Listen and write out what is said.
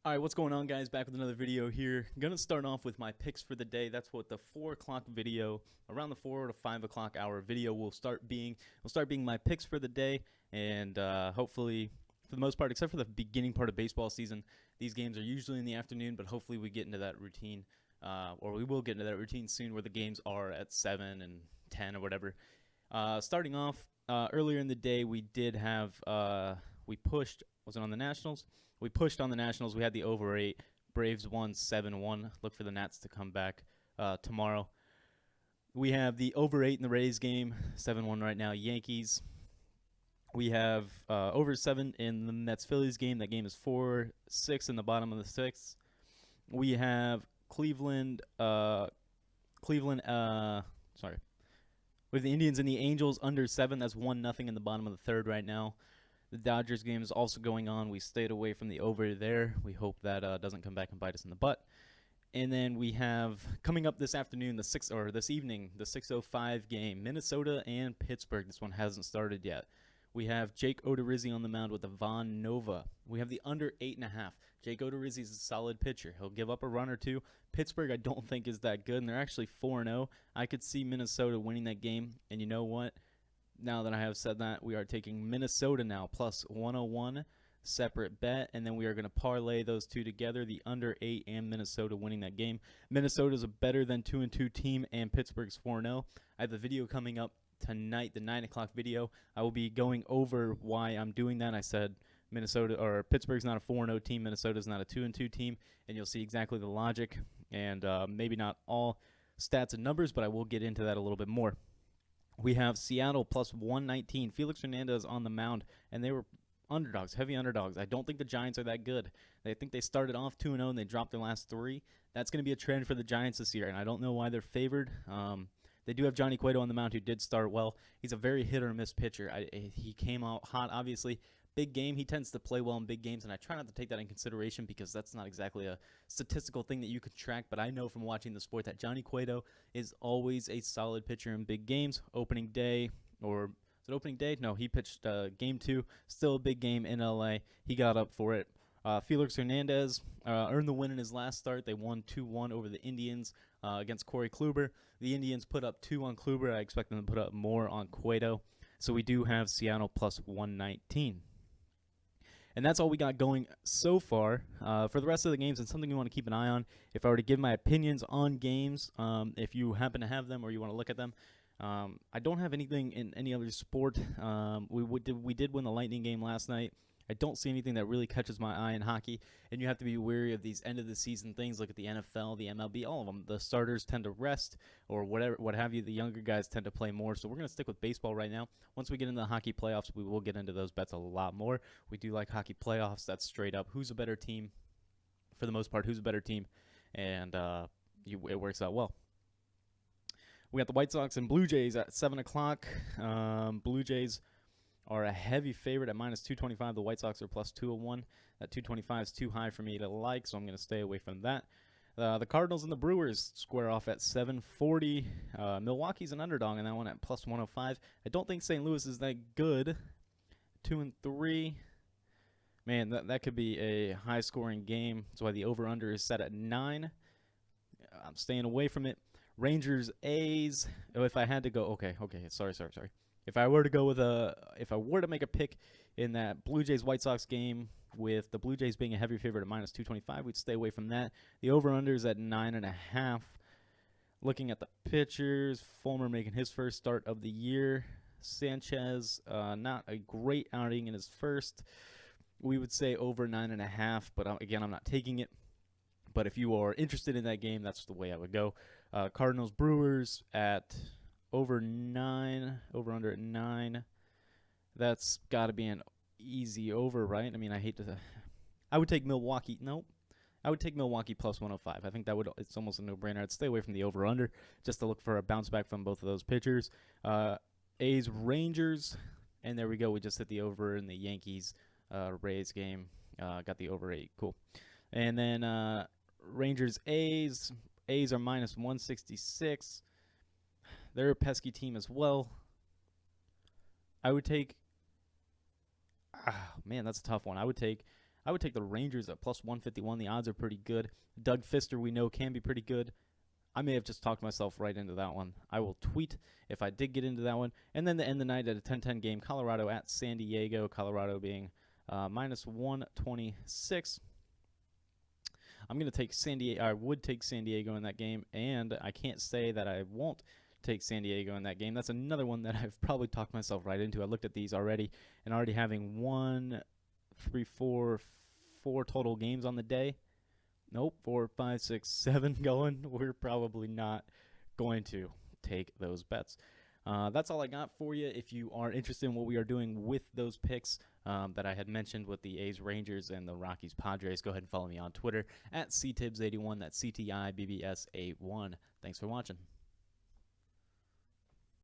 Alright, what's going on, guys? Back with another video here. I'm gonna start off with my picks for the day. That's what the 4 o'clock video, around the 4 to 5 o'clock hour video will start being. Will start being my picks for the day, and hopefully, for the most part, except for the beginning part of baseball season, these games are usually in the afternoon, but hopefully we get into that routine, or we will get into that routine soon where the games are at 7 and 10 or whatever. Starting off, earlier in the day, we did have, we pushed, was it on the Nationals? We pushed on the Nationals. We had the over 8. Braves won 7-1. Look for the Nats to come back tomorrow. We have the over 8 in the Rays game, 7-1 right now. Yankees. We have over 7 in the Mets-Phillies game. That game is 4-6 in the bottom of the 6th. We have Cleveland. We have the Indians and the Angels under 7. That's 1-0 in the bottom of the 3rd right now. The Dodgers game is also going on. We stayed away from the over there. We hope that doesn't come back and bite us in the butt. And then we have coming up this afternoon, this evening, the 6:05 game, Minnesota and Pittsburgh. This one hasn't started yet. We have Jake Odorizzi on the mound with the Von Nova. We have the under 8.5. Jake Odorizzi is a solid pitcher. He'll give up a run or two. Pittsburgh, I don't think, is that good, and they're actually 4-0. I could see Minnesota winning that game, and you know what? Now that I have said that, we are taking Minnesota now, plus 101, separate bet, and then we are going to parlay those two together, the under 8 and Minnesota winning that game. Minnesota is a better than 2-2 team, and Pittsburgh's 4-0. I have a video coming up tonight, the 9 o'clock video. I will be going over why I'm doing that. I said Pittsburgh's not a 4-0 team, Minnesota's not a 2-2 team, and you'll see exactly the logic, and maybe not all stats and numbers, but I will get into that a little bit more. We have Seattle plus 119. Felix Hernandez on the mound, and they were underdogs, heavy underdogs. I don't think the Giants are that good. I think they started off 2-0 and they dropped their last 3. That's going to be a trend for the Giants this year, and I don't know why they're favored. They do have Johnny Cueto on the mound, who did start well. He's a very hit-or-miss pitcher. He came out hot, obviously. Big game, he tends to play well in big games, and I try not to take that in consideration because that's not exactly a statistical thing that you can track, but I know from watching the sport that Johnny Cueto is always a solid pitcher in big games. Opening day, or is it opening day? No, he pitched game 2, still a big game in LA. He got up for it. Felix Hernandez earned the win in his last start. They won 2-1 over the Indians against Corey Kluber. The Indians put up 2 on Kluber. I expect them to put up more on Cueto. So we do have Seattle plus 119. And that's all we got going so far. For the rest of the games, and something you want to keep an eye on, if I were to give my opinions on games, if you happen to have them or you want to look at them, I don't have anything in any other sport. We did win the Lightning game last night. I don't see anything that really catches my eye in hockey, and you have to be wary of these end-of-the-season things. Look at the NFL, the MLB, all of them. The starters tend to rest or whatever, what have you. The younger guys tend to play more, so we're going to stick with baseball right now. Once we get into the hockey playoffs, we will get into those bets a lot more. We do like hockey playoffs. That's straight up. Who's a better team? For the most part, who's a better team? And it works out well. We got the White Sox and Blue Jays at 7 o'clock. Blue Jays are a heavy favorite at minus 225. The White Sox are plus 201. That 225 is too high for me to like, so I'm going to stay away from that. The Cardinals and the Brewers square off at 740. Milwaukee's an underdog in that one at plus 105. I don't think St. Louis is that good. 2-3. Man, that could be a high-scoring game. That's why the over-under is set at 9. I'm staying away from it. Rangers, A's. Oh, if I had to go, okay. Sorry. If I were to make a pick in that Blue Jays White Sox game, with the Blue Jays being a heavy favorite at minus 225, we'd stay away from that. The over/under is at 9.5. Looking at the pitchers, Fulmer making his first start of the year. Sanchez, not a great outing in his first. We would say over 9.5, but again, I'm not taking it. But if you are interested in that game, that's the way I would go. Cardinals Brewers at over 9, over/under at 9. That's got to be an easy over, right? I mean, I would take Milwaukee. Nope. I would take Milwaukee plus 105. I think it's almost a no-brainer. I'd stay away from the over/under just to look for a bounce back from both of those pitchers. A's Rangers, and there we go. We just hit the over in the Yankees Rays game. Got the over 8. Cool. And then Rangers A's. A's are minus 166. They're a pesky team as well. I would take. Man, that's a tough one. I would take I would take the Rangers at plus 151. The odds are pretty good. Doug Fister, we know, can be pretty good. I may have just talked myself right into that one. I will tweet if I did get into that one. And then to end the night at a 10-10 game, Colorado at San Diego. Colorado being minus 126. I'm going to take San Diego. I would take San Diego in that game, and I can't say that I won't take San Diego in that game. That's another one that I've probably talked myself right into. I looked at these already, and already having 4 total games on the day. Nope, 4, 5, 6, 7 going. We're probably not going to take those bets. That's all I got for you. If you are interested in what we are doing with those picks that I had mentioned with the A's, Rangers, and the Rockies, Padres, go ahead and follow me on Twitter at CTIBS81. That's CTIBBS81. Thanks for watching.